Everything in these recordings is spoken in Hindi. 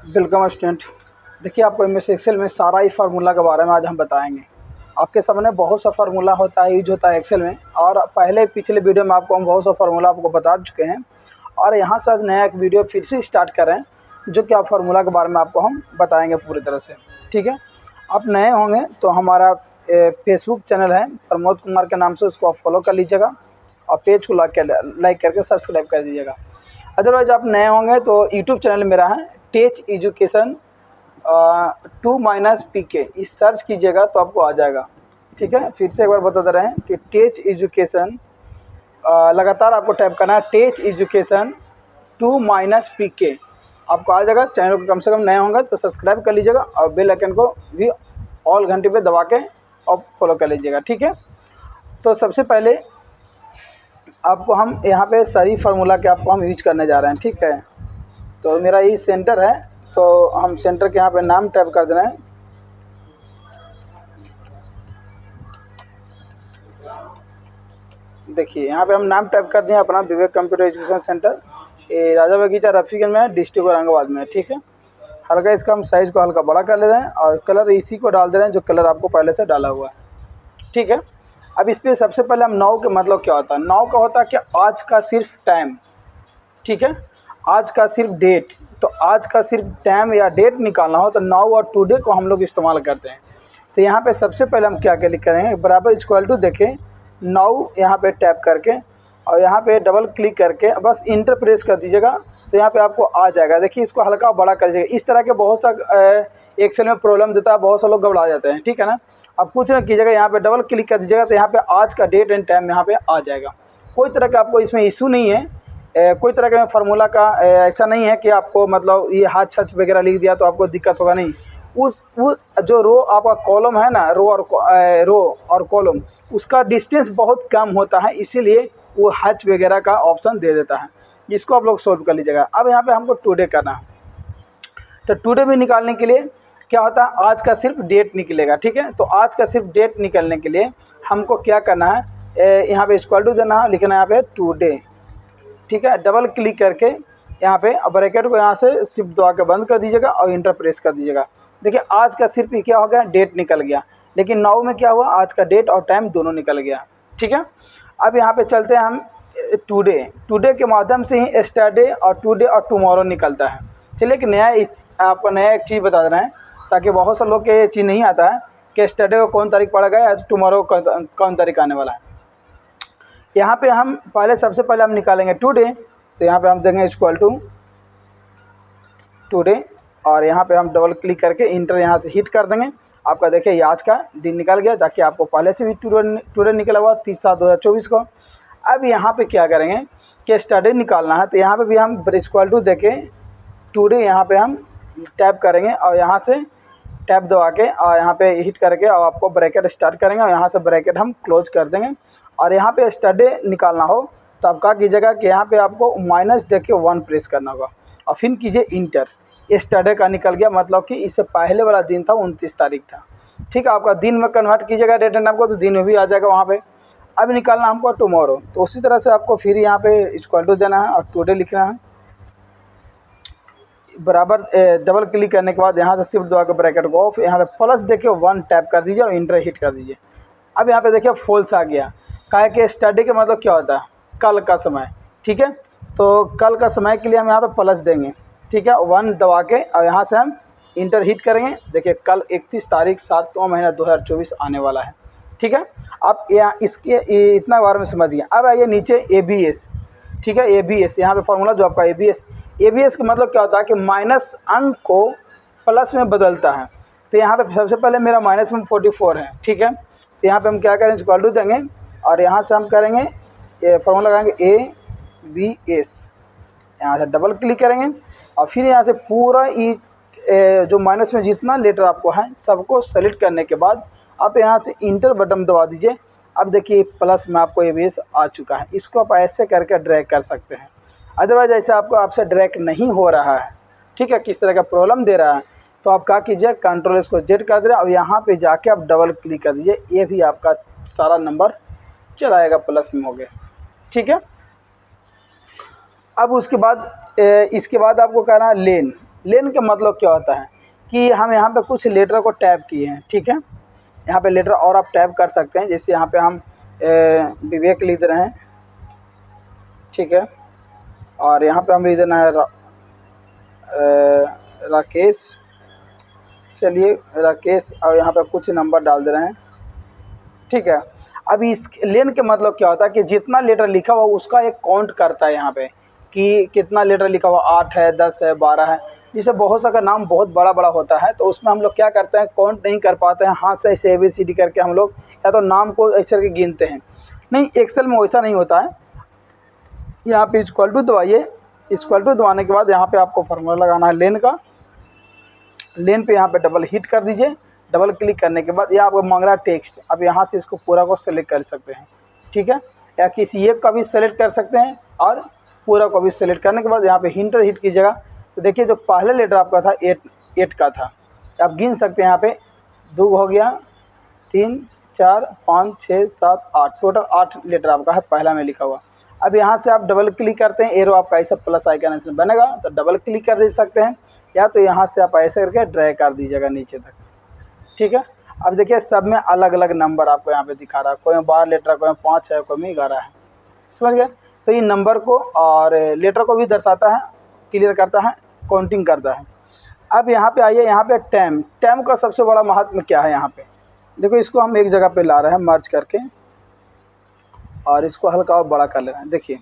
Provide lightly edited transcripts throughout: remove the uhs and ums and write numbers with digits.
Welcome student. देखिए, आपको एमएस एक्सेल में सारा ही फार्मूला के बारे में आज हम बताएंगे। आपके सामने बहुत सा फार्मूला होता है, यूज होता है एक्सेल में, और पहले पिछले वीडियो में आपको हम बहुत सा फार्मूला आपको बता चुके हैं। और यहाँ से आज नया एक वीडियो फिर से स्टार्ट करें, जो कि आप फार्मूला के बारे में आपको हम बताएंगे पूरी तरह से। ठीक है, आप नए होंगे तो हमारा फेसबुक चैनल है प्रमोद कुमार के नाम से, उसको आप फॉलो कर लीजिएगा और पेज को लाइक करके सब्सक्राइब कर दीजिएगा। अदरवाइज आप नए होंगे तो यूट्यूब चैनल मेरा है टेच एजुकेशन 2-PK, इस सर्च कीजिएगा तो आपको आ जाएगा। ठीक है, फिर से एक बार बताते रहें कि टेच एजुकेशन, लगातार आपको टाइप करना है टेच एजुकेशन 2-PK, आपको आ जाएगा। चैनल को कम से कम नए होंगे तो सब्सक्राइब कर लीजिएगा और बेल आइकन को भी ऑल घंटे पे दबा के और फॉलो कर लीजिएगा। ठीक है, तो सबसे पहले आपको हम यहाँ पे सारी फार्मूला के आपको हम यूज करने जा रहे हैं। ठीक है, तो मेरा ये सेंटर है, तो हम सेंटर के यहाँ पे नाम टाइप कर दे रहे हैं। देखिए, यहाँ पे हम नाम टाइप कर दिए अपना, विवेक कंप्यूटर एजुकेशन सेंटर, ये राजा बगीचा रफीगंज में है, डिस्ट्रिक्ट औरंगाबाद में है। ठीक है, हल्का इसका हम साइज़ को हल्का बड़ा कर ले रहे हैं और कलर इसी को डाल दे रहे हैं जो कलर आपको पहले से डाला हुआ है। ठीक है, अब इस पर सबसे पहले हम नाउ के मतलब क्या होता है। नाउ का होता है कि आज का सिर्फ टाइम। ठीक है, आज का सिर्फ डेट। तो आज का सिर्फ टाइम या डेट निकालना हो तो नाउ और टुडे को हम लोग इस्तेमाल करते हैं। तो यहाँ पे सबसे पहले हम क्या क्लिक करेंगे, बराबर इक्वल टू, देखें नाउ यहाँ पे टैप करके और यहाँ पे डबल क्लिक करके बस इंटर प्रेस कर दीजिएगा तो यहाँ पे आपको आ जाएगा। देखिए, इसको हल्का बड़ा कर दीजिएगा। इस तरह के बहुत सा एक्सेल में प्रॉब्लम देता है, बहुत से लोग घबरा जाते हैं। ठीक है ना, अब कुछ ना कीजिएगा, यहाँ पे डबल क्लिक कर दीजिएगा तो यहाँ पे आज का डेट एंड टाइम यहाँ पे आ जाएगा। कोई तरह का आपको इसमें इशू नहीं है, कोई तरह का फार्मूला का ऐसा नहीं है कि आपको मतलब ये हाथ छच वगैरह लिख दिया तो आपको दिक्कत होगा, नहीं। उस जो रो आपका कॉलम है ना, रो और कॉलम, उसका डिस्टेंस बहुत कम होता है, इसीलिए वो हच वगैरह का ऑप्शन दे देता है। इसको आप लोग सोल्व कर लीजिएगा। अब यहाँ पे हमको टुडे करना है, तो टुडे भी निकालने के लिए क्या होता है, आज का सिर्फ डेट निकलेगा। ठीक है, तो आज का सिर्फ डेट निकलने के लिए हमको क्या करना है, यहाँ पे इक्वल टू देना है, लिखना है यहाँ पे टुडे। ठीक है, डबल क्लिक करके यहाँ पे ब्रैकेट को यहाँ से सिर्फ दबा के बंद कर दीजिएगा और इंटर प्रेस कर दीजिएगा। देखिए, आज का सिर्फ क्या हो गया, डेट निकल गया, लेकिन नाउ में क्या हुआ, आज का डेट और टाइम दोनों निकल गया। ठीक है, अब यहाँ पे चलते हैं हम टुडे के माध्यम से ही एस्टरडे और टुडे और टुमारो निकलता है। चलिए, एक नया आपको नया एक चीज़ बता देना है, ताकि बहुत से लोग के ये चीज़ नहीं आता है कि एस्टरडे को कौन तारीख पड़ा गया, टुमारो कौन तारीख आने वाला है। यहाँ पे हम सबसे पहले हम निकालेंगे टुडे, तो यहाँ पे हम देंगे इक्वल टू टुडे और यहाँ पे हम डबल क्लिक करके इंटर यहाँ से हिट कर देंगे। आपका देखिए ये आज का दिन निकल गया, ताकि आपको पहले से भी टुडे निकला हुआ 30/7/2024 को। अब यहाँ पे क्या करेंगे कि स्टडी निकालना है, तो यहाँ पे भी हम इक्वल टू देके टुडे यहाँ पे हम टैप करेंगे और यहाँ से टैप दबा के और यहाँ पे हिट करके और आपको ब्रैकेट स्टार्ट करेंगे और यहाँ से ब्रैकेट हम क्लोज कर देंगे। और यहाँ पे स्टडी निकालना हो तो आप क्या कीजिएगा कि यहाँ पे आपको माइनस देके 1 प्रेस करना होगा और फिर कीजिए इंटर। स्टडी का निकल गया, मतलब कि इससे पहले वाला दिन था 29 तारीख था। ठीक है, आपका दिन में कन्वर्ट कीजिएगा डेट एंड टाइम को, तो दिन में भी आ जाएगा वहाँ पे। अब निकालना हमको टुमारो, तो उसी तरह से आपको फिर यहाँ पे इक्वल टू देना है और टुडे लिखना है। बराबर डबल क्लिक करने के बाद यहाँ से शिफ्ट दबा के ब्रैकेट को ऑफ, यहाँ पे प्लस देखिए 1 टैप कर दीजिए और इंटर हिट कर दीजिए। अब यहाँ पे देखिए फॉल्स आ गया, काहे कि स्टडी का मतलब क्या होता है, कल का समय। ठीक है, तो कल का समय के लिए हम यहाँ पे प्लस देंगे। ठीक है, 1 दबा के और यहाँ से हम इंटर हिट करेंगे। देखिए, कल 31 तारीख 7वां महीना 2024 आने वाला है। ठीक है, आप यहाँ इसके इतना बार में समझ गए। अब आइए नीचे ABS। ठीक है, ABS यहाँ पे फॉर्मूला जो आपका ABS का मतलब क्या होता है कि माइनस अंक को प्लस में बदलता है। तो यहाँ पे सबसे पहले मेरा माइनस में 44 है। ठीक है, तो यहाँ पे हम क्या करेंगे, इक्वल टू देंगे और यहाँ से हम करेंगे ये फॉर्मूला लगाएंगे ABS, यहाँ से डबल क्लिक करेंगे और फिर यहाँ से पूरा जो माइनस में जितना लेटर आपको है सबको सेलेक्ट करने के बाद आप यहाँ से इंटर बटन दबा दीजिए। अब देखिए प्लस में आपको ABS आ चुका है। इसको आप ऐसे करके ड्रैग कर सकते हैं, अदरवाइज ऐसे आपसे ड्रैग नहीं हो रहा है। ठीक है, किस तरह का प्रॉब्लम दे रहा है, तो आप क्या कीजिए, कंट्रोल इसको जेड कर दे और यहाँ पे जाके आप डबल क्लिक कर दीजिए। ये भी आपका सारा नंबर चलाएगा, प्लस में हो गया। ठीक है, अब उसके बाद इसके बाद आपको कहना है लेन का मतलब क्या होता है कि हम यहाँ पे कुछ लेटर को टैप किए हैं, ठीक है। यहाँ पे लेटर और आप टैप कर सकते हैं, जैसे यहाँ पे हम विवेक लिख रहे हैं, ठीक है। और यहाँ पे हम लिख देना है राकेश, चलिए राकेश, और यहाँ पे कुछ नंबर डाल दे रहे हैं, ठीक है। अब इस लेन के मतलब क्या होता है कि जितना लेटर लिखा हुआ उसका एक काउंट करता है यहाँ पे कि कितना लेटर लिखा हुआ, 8 है, 10 है, 12 है। जैसे बहुत सा का नाम बहुत बड़ा बड़ा होता है तो उसमें हम लोग क्या करते हैं, काउंट नहीं कर पाते हैं, हाथ से ऐसे ABCD करके हम लोग या तो नाम को ऐसे करके गिनते हैं। नहीं, एक्सेल में वैसा नहीं होता है। यहाँ पे इक्वल टू दबाइए, इक्वल टू दबाने के बाद यहाँ पे आपको फार्मूला लगाना है लेन का। लेन पे यहाँ पे डबल हिट कर दीजिए। डबल क्लिक करने के बाद ये आपको मांग रहा है टेक्स्ट, अब यहाँ से इसको पूरा को सेलेक्ट कर सकते हैं, ठीक है। या किसी एक का भी सेलेक्ट कर सकते हैं और पूरा को भी सेलेक्ट करने के बाद यहाँ पे इंटर हिट कीजिएगा। तो देखिए जो पहले लेटर आपका था 8 का था, आप गिन सकते हैं। यहाँ पे 2 हो गया, 3, 4, 5, 6, 7, 8, टोटल 8 लेटर आपका है पहला में लिखा हुआ। अब यहाँ से आप डबल क्लिक करते हैं, एरो आपका ऐसा प्लस आइकन ऐसे बनेगा तो डबल क्लिक कर दे सकते हैं, या तो यहाँ से आप ऐसे करके ड्रैग कर दीजिएगा नीचे तक, ठीक है। अब देखिए सब में अलग अलग नंबर आपको यहाँ पे दिखा रहा है, कोई में 12 लेटर, कोई में 5 है, कोई में 11 है, समझ गए। तो ये नंबर को और लेटर को भी दर्शाता है, क्लियर करता है, काउंटिंग करता है। अब यहाँ पे आइए, यहाँ पे टाइम का सबसे बड़ा महत्व क्या है। यहाँ पे देखो, इसको हम एक जगह पे ला रहे हैं मर्ज करके और इसको हल्का और बड़ा कर ले रहे हैं। देखिए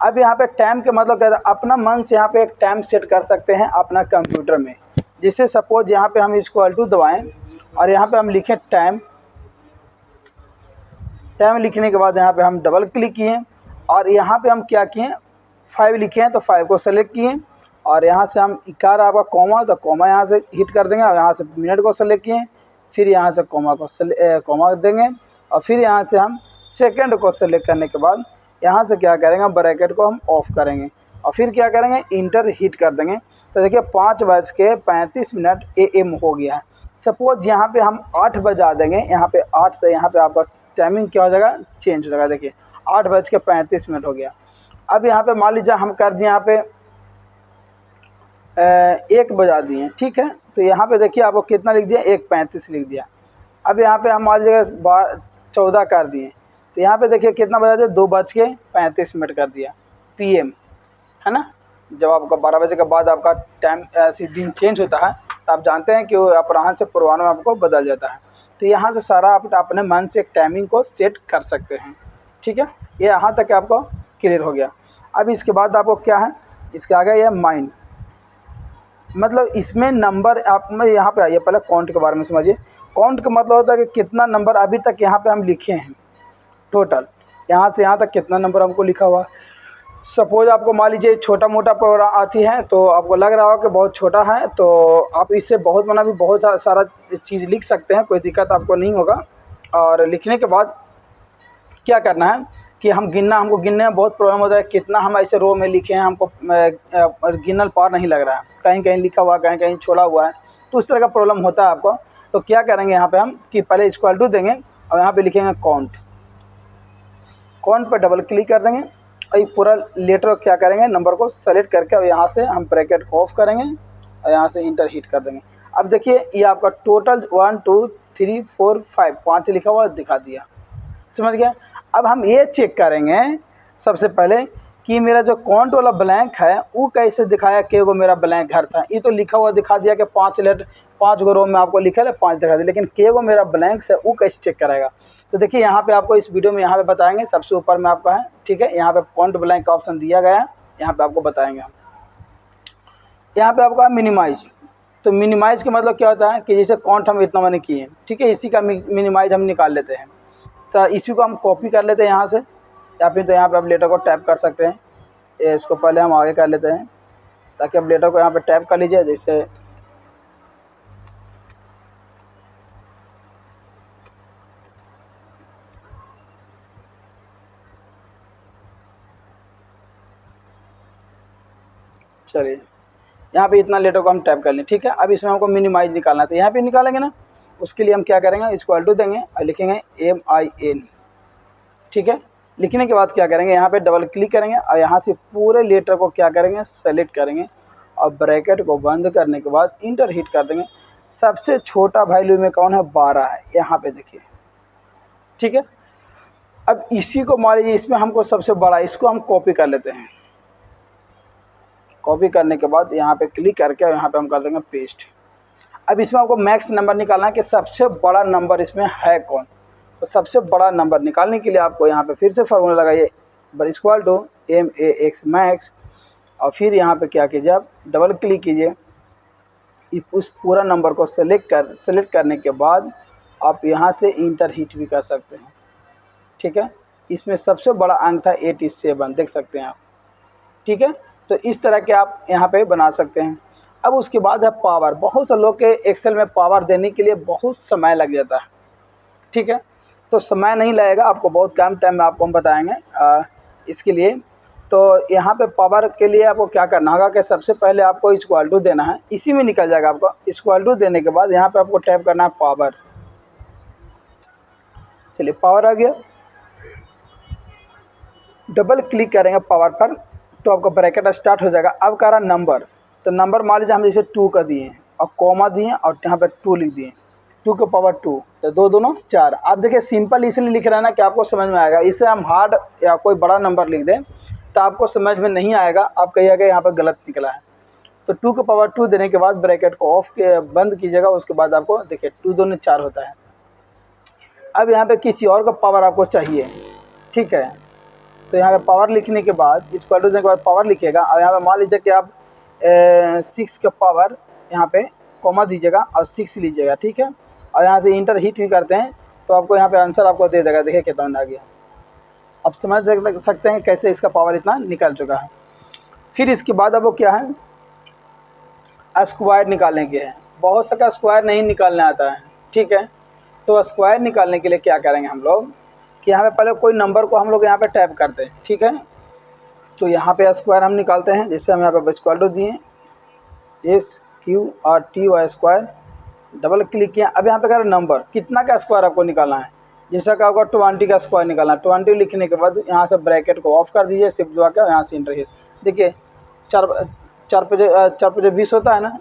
अब यहाँ पे टाइम के मतलब क्या है, अपना मन से यहाँ पे एक टाइम सेट कर सकते हैं अपना कंप्यूटर में। जिससे सपोज यहाँ पे हम इक्वल टू दबाएं और यहाँ पे हम लिखें टाइम लिखने के बाद यहाँ पे हम डबल क्लिक किए और यहाँ पे हम क्या किए, 5 लिखे हैं तो 5 को सेलेक्ट किए और यहाँ से हम इकार आपका कॉमा, तो कॉमा यहाँ से हिट कर देंगे और यहाँ से मिनट को सेलेक्ट किए, फिर यहाँ से कॉमा देंगे और फिर यहाँ से हम सेकंड को सेलेक्ट करने के बाद यहाँ से क्या करेंगे, ब्रैकेट को हम ऑफ करेंगे और फिर क्या करेंगे, इंटर हिट कर देंगे। तो देखिए 5:35 AM हो गया है। सपोज यहाँ पे हम 8 बजा देंगे, यहाँ पे 8, तो यहाँ पे आपका टाइमिंग क्या हो जाएगा, चेंज हो जाएगा। देखिए 8:35 हो गया। अब यहाँ पे मान लीजिए हम कर दिए यहाँ पे 1 बजा दिए, ठीक है। तो यहाँ पे देखिए आपको कितना लिख दिया, 1:35 लिख दिया। अब यहाँ पे हम मान लीजिए 14 कर दिए, तो यहाँ पे देखिए कितना बजा दिया, 2:35 कर दिया PM, है ना। जब आपका 12 बजे के बाद आपका टाइम दिन चेंज होता है तो आप जानते हैं कि वो अपराह्न से पूर्वाह्न में आपको बदल जाता है। तो यहाँ से सारा आप अपने मन से एक टाइमिंग को सेट कर सकते हैं, ठीक है। ये यहाँ तक आपको क्लियर हो गया। अब इसके बाद आपको क्या है, इसके आगे ये माइंड, मतलब इसमें नंबर आप में यहाँ पे आइए, पहले काउंट के बारे में समझिए। काउंट का मतलब होता है कि कितना नंबर अभी तक यहाँ पे हम लिखे हैं, टोटल यहाँ से यहाँ तक कितना नंबर हमको लिखा हुआ। सपोज आपको मान लीजिए छोटा मोटा प्रोग्राम आती है तो आपको लग रहा हो कि बहुत छोटा है, तो आप इससे बहुत बना भी बहुत सारा चीज़ लिख सकते हैं, कोई दिक्कत आपको नहीं होगा। और लिखने के बाद क्या करना है कि हमको गिनने में बहुत प्रॉब्लम होता है, कितना हम ऐसे रो में लिखे हैं, हमको गिनल पार नहीं लग रहा है, कहीं कहीं लिखा हुआ, कहीं कहीं छोड़ा हुआ है, तो उस तरह का प्रॉब्लम होता है आपको। तो क्या करेंगे यहाँ पे हम कि पहले इक्वल टू देंगे और यहाँ पे लिखेंगे काउंट पर डबल क्लिक कर देंगे और ये पूरा लेटर क्या करेंगे, नंबर को सेलेक्ट करके और यहाँ से हम ब्रैकेट को ऑफ करेंगे और यहाँ से इंटर हिट कर देंगे। अब देखिए ये आपका टोटल 1 2 3 4 5 लिखा हुआ दिखा दिया, समझ गया। अब हम ये चेक करेंगे सबसे पहले कि मेरा जो काउंट वाला ब्लैंक है वो कैसे दिखाया, के गो मेरा ब्लैंक घर था। ये तो लिखा हुआ दिखा दिया कि 5 गो रो में आपको लिखा है 5 दिखा दिया, लेकिन के गो मेरा ब्लैंक्स है वो कैसे चेक कराएगा। तो देखिए यहाँ पे आपको इस वीडियो में यहाँ पे बताएंगे, सबसे ऊपर में आपका है, ठीक है। यहाँ पे काउंट ब्लैंक का ऑप्शन दिया गया है, यहाँ पे आपको बताएंगे हम। यहाँ पे आपका मिनिमाइज, तो मिनिमाइज का मतलब क्या होता है कि जैसे काउंट हम इतना मैंने किए, ठीक है, इसी का मिनिमाइज हम निकाल लेते हैं। तो इसी को हम कॉपी कर लेते हैं यहाँ से, या फिर तो यहाँ पे आप लेटर को टैप कर सकते हैं। इसको पहले हम आगे कर लेते हैं ताकि आप लेटर को यहाँ पे टैप कर लीजिए। जैसे चलिए यहाँ पे इतना लेटर को हम टैप कर लें, ठीक है। अब इसमें हमको मिनिमाइज निकालना है, तो यहाँ पे निकालेंगे ना, उसके लिए हम क्या करेंगे, इक्वल टू देंगे और लिखेंगे MIN, ठीक है। लिखने के बाद क्या करेंगे, यहाँ पे डबल क्लिक करेंगे और यहाँ से पूरे लेटर को क्या करेंगे, सेलेक्ट करेंगे और ब्रैकेट को बंद करने के बाद इंटर हिट कर देंगे। सबसे छोटा वैल्यू में कौन है, 12 है, यहाँ पे देखिए, ठीक है। अब इसी को मान लीजिए इसमें हमको सबसे बड़ा, इसको हम कॉपी कर लेते हैं। कॉपी करने के बाद यहाँ पे क्लिक करके यहाँ पे हम कर देंगे पेस्ट। अब इसमें आपको मैक्स नंबर निकालना है कि सबसे बड़ा नंबर इसमें है कौन। तो सबसे बड़ा नंबर निकालने के लिए आपको यहाँ पे फिर से फार्मूला लगाइए, इक्वल टू MAX मैक्स, और फिर यहाँ पे क्या कीजिए, आप डबल क्लिक कीजिए, उस पूरा नंबर को सेलेक्ट करने के बाद आप यहाँ से इंटर हिट भी कर सकते हैं, ठीक है। इसमें सबसे बड़ा अंक था 87, देख सकते हैं आप, ठीक है। तो इस तरह के आप यहाँ पे बना सकते हैं। अब उसके बाद है पावर। बहुत से लोग के एक्सेल में पावर देने के लिए बहुत समय लग जाता है, ठीक है। तो समय नहीं लगेगा आपको, बहुत कम टाइम में आपको हम बताएंगे इसके लिए। तो यहाँ पे पावर के लिए आपको क्या करना होगा कि सबसे पहले आपको इक्वल टू देना है, इसी में निकल जाएगा आपको। इक्वल टू देने के बाद यहाँ पे आपको टैप करना है पावर। चलिए पावर आ गया, डबल क्लिक करेंगे पावर पर तो आपका ब्रैकेट स्टार्ट हो जाएगा। अब कह रहा नंबर, तो नंबर मान लीजिए हम जैसे 2 का दिए और कॉमा दिए और यहाँ पे 2 लिख दिए, 2 के पावर 2, तो 2 दूनो 4। आप देखिए सिंपल इसलिए लिख रहे हैं ना कि आपको समझ में आएगा। इसे हम हार्ड या कोई बड़ा नंबर लिख दें तो आपको समझ में नहीं आएगा, आप कहिएगा यहाँ पर गलत निकला है। तो 2 के पावर 2 देने के बाद ब्रैकेट को ऑफ के बंद कीजिएगा। उसके बाद आपको देखिए 2 दूनी 4 होता है। अब यहाँ पे किसी और का पावर आपको चाहिए, ठीक है। तो यहाँ पे पावर लिखने के बाद, इक्वल टू देने के बाद पावर लिखिएगा और यहाँ पे मान लीजिए कि आप 6 का पावर यहाँ पे कॉमा दीजिएगा और 6 लीजिएगा, ठीक है। और यहाँ से इंटर हिट भी करते हैं तो आपको यहाँ पे आंसर आपको दे देगा। देखिए कितना आ गया, अब समझ सकते हैं कैसे इसका पावर इतना निकल चुका है। फिर इसके बाद अब वो क्या है, स्क्वायर निकालने के हैं। बहुत सा स्क्वायर नहीं निकालने आता है, ठीक है। तो स्क्वायर निकालने के लिए क्या करेंगे हम लोग कि यहाँ पे पहले कोई नंबर को हम लोग यहाँ पे टैप करते हैं, ठीक है। तो यहाँ पे स्क्वायर हम निकालते हैं। जैसे हम यहाँ पे इक्वल टू दिए SQRTY स्क्वायर, डबल क्लिक किया। अब यहाँ पे कह रहा नंबर, कितना का स्क्वायर आपको निकालना है। जैसा कि आपको 20 का स्क्वायर निकालना है। 20 लिखने के बाद यहाँ से ब्रैकेट को ऑफ कर दीजिए, शिफ्ट दबा के यहाँ से इंटर हिट। देखिए 4 पे 20 होता है ना,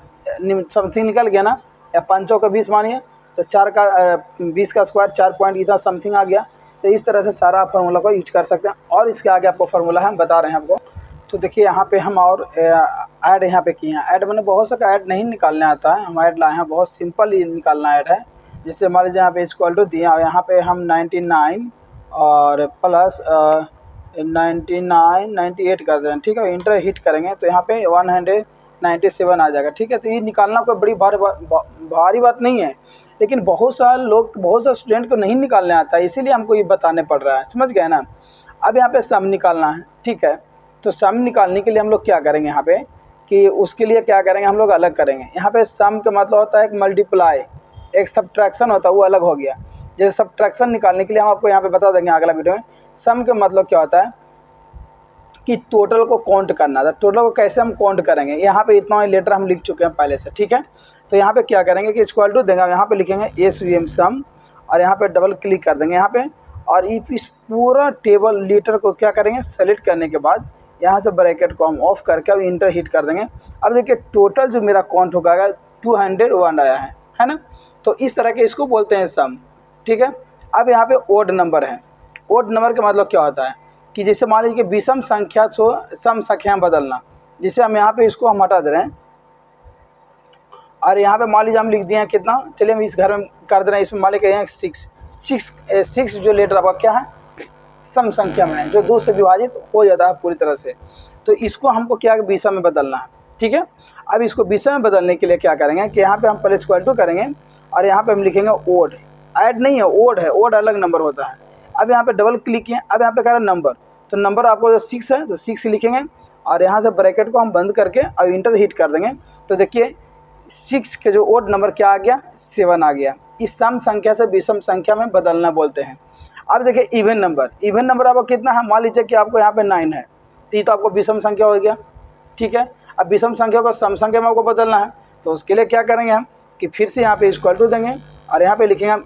समथिंग निकल गया ना, या 5 का 20 मानिए तो 4 का 20 का स्क्वायर 4 पॉइंट इतना समथिंग आ गया। तो इस तरह से सारा फार्मूला को यूज कर सकते हैं। और इसके आगे आपको फार्मूला हम बता रहे हैं आपको। तो देखिए यहाँ पे हम और ऐड यहाँ पे किए हैं। ऐड मैंने बहुत सा ऐड नहीं निकालने आता है, हम ऐड लाए हैं, बहुत सिंपल ही निकालना ऐड है। जैसे मान लीजिए यहाँ पे इक्वल टू दिए और यहाँ पे हम 99 और प्लस 99 98 कर दे रहे हैं, ठीक है। इंटर हिट करेंगे तो यहाँ पे 197 आ जाएगा, ठीक है। तो ये निकालना कोई बड़ी भारी बात नहीं है, लेकिन बहुत सारे स्टूडेंट को नहीं निकालने आता है, इसीलिए हमको ये बताने पड़ रहा है, समझ गए ना। अब यहाँ पे सम निकालना है, ठीक है। तो सम निकालने के लिए हम लोग क्या करेंगे यहाँ पे कि उसके लिए क्या करेंगे हम लोग अलग करेंगे। यहाँ पे सम का मतलब होता है एक मल्टीप्लाई, एक सब्ट्रैक्शन होता है, वो अलग हो गया। जैसे सब्ट्रैक्शन निकालने के लिए हम आपको यहाँ पे बता देंगे अगला वीडियो में। सम का मतलब क्या होता है कि टोटल को काउंट करना था। टोटल को कैसे हम काउंट करेंगे, यहाँ पे इतना लेटर हम लिख चुके हैं पहले से, ठीक है। तो यहाँ पे क्या करेंगे कि इक्वल टू देंगे, यहाँ पे लिखेंगे SVM सम और यहाँ पे डबल क्लिक कर देंगे यहाँ पे। और इस पूरा टेबल लीटर को क्या करेंगे, सेलेक्ट करने के बाद यहाँ से ब्रैकेट को हम ऑफ करके अब इंटर हिट कर देंगे। अब देखिए टोटल जो मेरा काउंट होगा 201 आया है ना। तो इस तरह के इसको बोलते हैं सम, ठीक है। अब यहाँ पे ओड नंबर है। ओड नंबर का मतलब क्या होता है कि जैसे मान लीजिए कि विषम संख्या को सम संख्या में बदलना। जैसे हम यहाँ पे इसको हम हटा दे रहे हैं और यहाँ पे मान लीजिए हम लिख दिए हैं कितना, चलिए हम इस घर में कर दे रहे हैं, इसमें मान लीजिए 6 जो लेटर आपका क्या है, सम संख्या में है, जो 2 से विभाजित हो जाता है पूरी तरह से। तो इसको हमको क्या विषम में बदलना है, ठीक है। अब इसको विषम में बदलने के लिए क्या करेंगे कि यहाँ पे हम पहले इक्वल टू करेंगे और यहाँ पे हम लिखेंगे ओड। ऐड नहीं है, ओड है, ओड अलग नंबर होता है। अब यहाँ पे डबल क्लिक किए, अब यहाँ पे कह रहा है नंबर, तो नंबर आपको जो 6 है तो 6 लिखेंगे और यहाँ से ब्रैकेट को हम बंद करके और इंटर हिट कर देंगे। तो देखिए 6 के जो ओड नंबर क्या आ गया, 7 आ गया। इस सम संख्या से विषम संख्या में बदलना बोलते हैं। अब देखिए इवन नंबर आपको कितना है, मान लीजिए कि आपको यहाँ पे 9 है, तो ये तो आपको विषम संख्या हो गया, ठीक है। अब विषम संख्या को सम संख्या में आपको बदलना है, तो उसके लिए क्या करेंगे हम कि फिर से यहाँ पे इक्वल टू देंगे और यहाँ पे लिखेंगे हम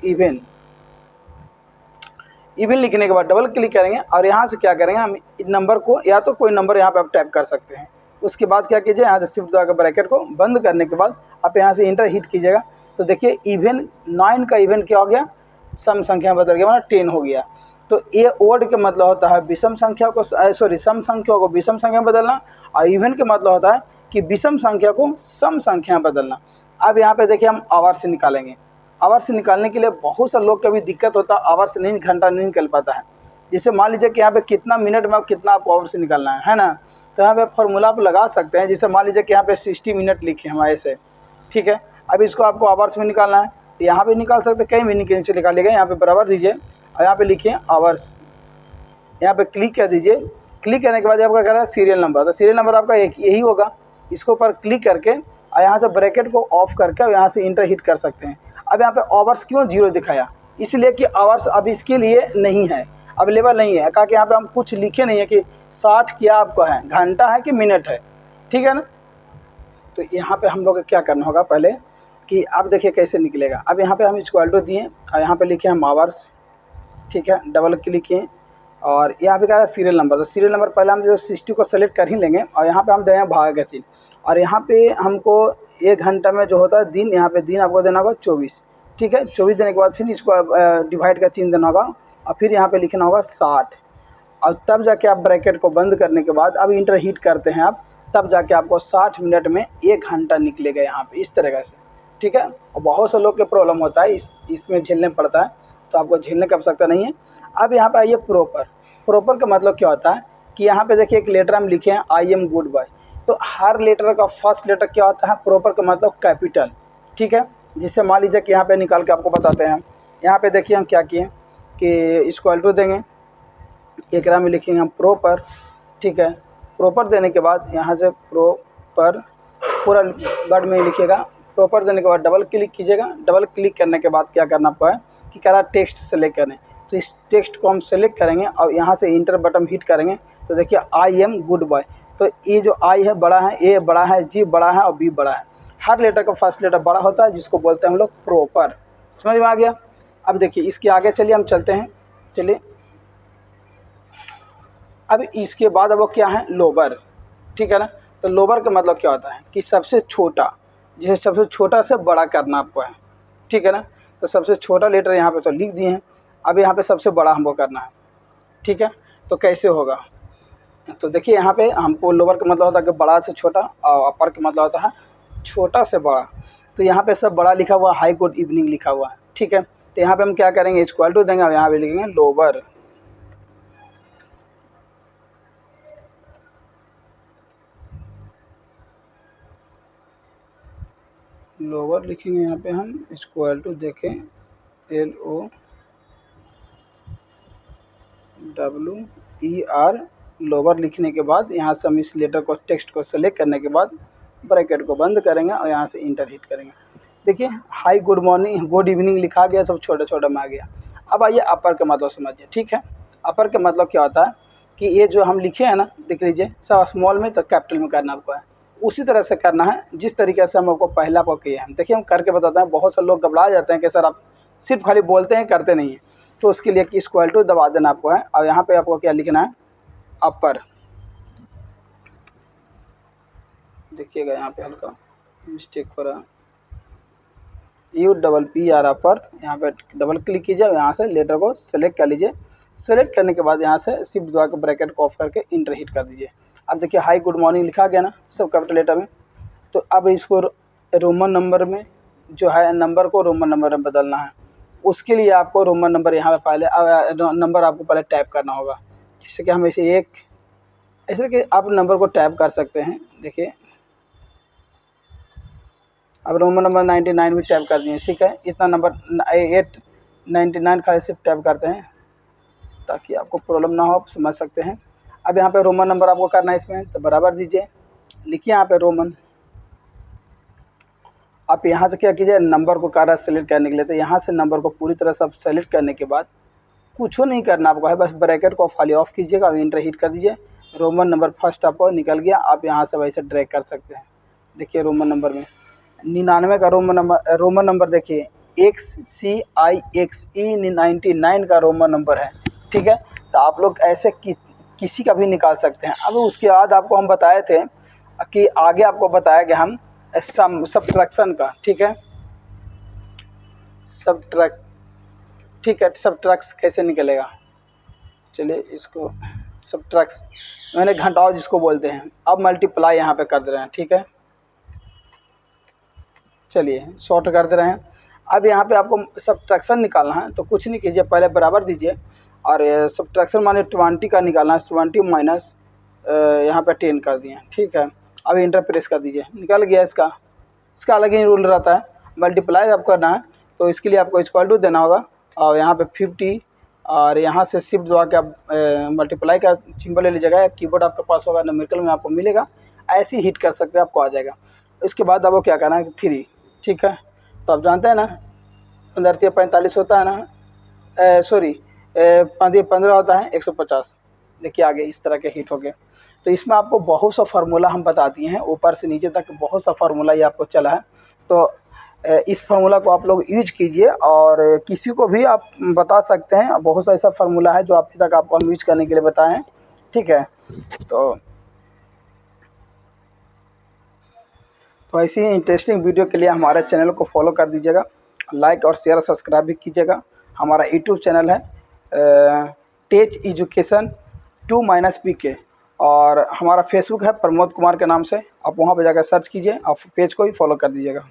इवन लिखने के बाद डबल क्लिक करेंगे और यहाँ से क्या करेंगे हम नंबर को, या तो कोई नंबर यहाँ पे आप टाइप कर सकते हैं, उसके बाद क्या कीजिए, यहाँ से शिफ्ट दबा के ब्रैकेट को बंद करने के बाद आप यहाँ से इंटर हिट कीजिएगा। तो देखिए इवन 9 का इवन क्या हो गया, सम संख्या बदल गया, मतलब 10 हो गया। तो ये ओड के मतलब होता है विषम संख्या को सम संख्या को विषम संख्या में बदलना, और इवन के मतलब होता है कि विषम संख्या को सम संख्या में बदलना। अब यहाँ पे देखिए हम आवर से निकालेंगे। आवर से निकालने के लिए बहुत से लोग का भी दिक्कत होता है, आवर से नहीं, घंटा नहीं निकल पाता है। जैसे मान लीजिए कि यहाँ पे कितना मिनट में कितना आपको आवर से निकालना है ना, तो यहाँ पे फॉर्मूला आप लगा सकते हैं। जैसे मान लीजिए कि यहाँ पे 60 मिनट लिखे हम ऐसे, ठीक है। अब इसको आपको आवर्स में निकालना है, तो यहाँ पे निकाल सकते हैं, कहीं भी नीचे निकालिएगा। यहाँ पे बराबर दीजिए और यहाँ पे लिखिए आवर्स, यहाँ पे क्लिक कर दीजिए। क्लिक करने के बाद आपका कह रहा है सीरियल नंबर, तो सीरियल नंबर आपका एक यही होगा। इसको ऊपर क्लिक करके और यहाँ से ब्रैकेट को ऑफ करके और यहाँ से इंटर हिट कर सकते हैं। अब यहाँ पे आवर्स क्यों 0 दिखाया, इसलिए कि आवर्स अब इसके लिए नहीं है, अवेलेबल नहीं है। कहा कि यहाँ पे हम कुछ लिखे नहीं है कि 60 क्या आपको है, घंटा है कि मिनट है, ठीक है ना। तो यहाँ पे हम लोग को क्या करना होगा पहले कि आप देखिए कैसे निकलेगा। अब यहाँ पे हम इक्वल टू दिए और यहाँ पे लिखे हम आवर्स, ठीक है, डबल क्लिक किए और यहाँ पे क्या है सीरियल नंबर। तो सीरियल नंबर पहले हम जो 60 को सेलेक्ट कर ही लेंगे और यहाँ पे हम देंगे भाग का चिन्ह, और यहाँ पे हमको 1 घंटा में जो होता है दिन, यहाँ पे दिन आपको देना होगा 24, ठीक है। 24 देने के बाद फिर इसको डिवाइड का चिन्ह देना होगा और फिर यहाँ पे लिखना होगा 60, और तब जाके आप ब्रैकेट को बंद करने के बाद अब इंटर हीट करते हैं आप, तब जाके आपको 60 मिनट में 1 घंटा निकलेगा यहाँ पे इस तरीके से, ठीक है। और बहुत से लोग के प्रॉब्लम होता है, इसमें झेलने पड़ता है, तो आपको झेलने की आवश्यकता नहीं है। अब यहाँ पे आइए प्रॉपर। प्रॉपर का मतलब क्या होता है कि यहाँ पे देखिए एक लेटर हम लिखे हैं आई एम गुड बॉय, तो हर लेटर का फर्स्ट लेटर क्या होता है, प्रॉपर का मतलब कैपिटल, ठीक है। जिससे मान लीजिए कि यहाँ पे निकाल के आपको बताते हैं। यहाँ पे देखिए हम क्या किए कि इक्वल टू देंगे, एक में लिखेंगे हम प्रॉपर, ठीक है। प्रॉपर देने के बाद यहाँ से प्रॉपर पूरा वर्ड में लिखिएगा। प्रॉपर देने के बाद डबल क्लिक कीजिएगा। डबल क्लिक करने के बाद क्या करना आपको है कि कह रहा टेक्स्ट सेलेक्ट करें, तो इस टेक्स्ट को हम सेलेक्ट करेंगे और यहाँ से इंटर बटन हिट करेंगे। तो देखिए आई एम गुड बॉय, तो ये जो आई है बड़ा है, ए बड़ा है, जी बड़ा है और बी बड़ा है। हर लेटर का फर्स्ट लेटर बड़ा होता है, जिसको बोलते हैं हम लोग प्रॉपर। समझ में आ गया। अब देखिए इसके आगे चलिए हम चलते हैं, चलिए। अब इसके बाद अब वो क्या है, लोअर, ठीक है ना। तो लोअर का मतलब क्या होता है कि सबसे छोटा, जिसे सबसे छोटा से बड़ा करना आपको है, ठीक है ना। तो सबसे छोटा लेटर यहाँ पे तो लिख दिए हैं, अब यहाँ पे सबसे बड़ा हमको करना है, ठीक है। तो कैसे होगा, तो देखिए यहाँ पे हमको लोअर का मतलब होता है कि बड़ा से छोटा, और अपर का मतलब होता है छोटा से बड़ा। तो यहाँ पे सब बड़ा लिखा हुआ, हाई गुड इवनिंग लिखा हुआ है, ठीक है। तो यहाँ पे हम क्या करेंगे, इक्वल टू देंगे और यहाँ पे लिखेंगे लोअर, लोअर लिखेंगे। यहाँ पे हम इक्वल टू देखें LOWER, लोअर लिखने के बाद यहाँ से हम इस लेटर को, टेक्स्ट को सेलेक्ट करने के बाद ब्रैकेट को बंद करेंगे और यहाँ से इंटर हिट करेंगे। देखिए high good morning good evening लिखा गया, सब छोटे छोटे में आ गया। अब आइए अपर का मतलब समझिए, ठीक है। अपर का मतलब क्या होता है कि ये जो हम लिखे हैं ना, देख लीजिए सब स्मॉल में तो कैपिटल में करना आपको है, उसी तरह से करना है जिस तरीके से हम आपको पहला आपको किए हैं। देखिए हम करके बताते हैं, बहुत से लोग घबरा जाते हैं कि सर आप सिर्फ खाली बोलते हैं करते नहीं हैं। तो उसके लिए इक्वल टू दबा देना आपको है और यहाँ पे आपको क्या लिखना है, अपर। देखिएगा यहाँ पे हल्का मिस्टेक हो रहा है, UPPR अपर। यहाँ पे डबल क्लिक कीजिए और यहाँ से लेटर को सेलेक्ट कर लीजिए। सेलेक्ट करने के बाद यहाँ से शिफ्ट दबा के ब्रैकेट को ऑफ करके इंटर हिट कर दीजिए। अब देखिए हाई गुड मॉर्निंग लिखा गया ना, सब कैपिटल लेटर में। तो अब इसको रोमन नंबर में जो है, नंबर को रोमन नंबर में बदलना है। उसके लिए आपको रोमन नंबर यहाँ पे पहले नंबर आपको पहले टाइप करना होगा। जैसे कि हम ऐसे कि आप नंबर को टाइप कर सकते हैं। देखिए अब रोमन नंबर 99 भी टाइप कर दिए, ठीक है। इतना नंबर 899 खाली सिर्फ टाइप करते हैं ताकि आपको प्रॉब्लम ना हो, आप समझ सकते हैं। अब यहाँ पे रोमन नंबर आपको करना है इसमें, तो बराबर दीजिए, लिखिए यहाँ पे रोमन। आप यहाँ से क्या कीजिए, नंबर को कर रहा है सेलेक्ट करने के लिए, तो यहाँ से नंबर को पूरी तरह से सेलेक्ट करने के बाद कुछ नहीं करना आपको है, बस ब्रैकेट को खाली ऑफ कीजिएगा और इंटर हिट कर दीजिए। रोमन नंबर फर्स्ट आपको निकल गया। आप यहाँ से वैसे ड्रैग कर सकते हैं। देखिए रोमन नंबर में 99 का रोमन नंबर देखिए XCIXE 99 का रोमन नंबर है, ठीक है। तो आप लोग ऐसे किसी का भी निकाल सकते हैं। अब उसके बाद आपको हम बताए थे कि आगे आपको बताया गया हम सब्ट्रैक्शन का, ठीक है, ठीक है, सब्ट्रैक्ट कैसे निकलेगा। चलिए इसको सब्ट्रैक्ट मैंने घटाओ जिसको बोलते हैं। अब मल्टीप्लाई यहाँ पे कर दे रहे हैं, ठीक है, चलिए शॉर्ट कर दे रहे हैं। अब यहाँ पे आपको सब्ट्रैक्शन निकालना है, तो कुछ नहीं कीजिए, पहले बराबर दीजिए और सब्ट्रैक्शन माने 20 का निकालना है, 20 माइनस यहाँ पे 10 कर दिए, ठीक है। अब इंटर प्रेस कर दीजिए, निकल गया। इसका अलग ही रूल रहता है, मल्टीप्लाई आप करना है तो इसके लिए आपको इक्वल टू देना होगा और यहाँ पे 50 और यहाँ से शिफ्ट दबा के आप मल्टीप्लाई का सिंबल ले लीजिएगा, कीबोर्ड आपके पास होगा, न्यूमेरिकल में आपको मिलेगा, ऐसे ही हिट कर सकते हैं, आपको आ जाएगा। इसके बाद आपको क्या करना है, 3, ठीक है। तो आप जानते हैं ना 15 45 होता है ना, सॉरी 15 होता है 150। देखिए आगे इस तरह के हिट हो गए। तो इसमें आपको बहुत सा फार्मूला हम बता दिए हैं, ऊपर से नीचे तक बहुत सा फार्मूला ये आपको चला है। तो इस फार्मूला को आप लोग यूज कीजिए और किसी को भी आप बता सकते हैं। बहुत सा ऐसा फार्मूला है जो अभी तक आपको हम यूज करने के लिए बताए हैं, ठीक है। तो ऐसी ही इंटरेस्टिंग वीडियो के लिए हमारे चैनल को फॉलो कर दीजिएगा, लाइक और शेयर सब्सक्राइब भी कीजिएगा। हमारा यूट्यूब चैनल है टेच एजुकेशन 2-PK और हमारा फेसबुक है प्रमोद कुमार के नाम से, आप वहां पर जाकर सर्च कीजिए, आप पेज को ही फॉलो कर दीजिएगा।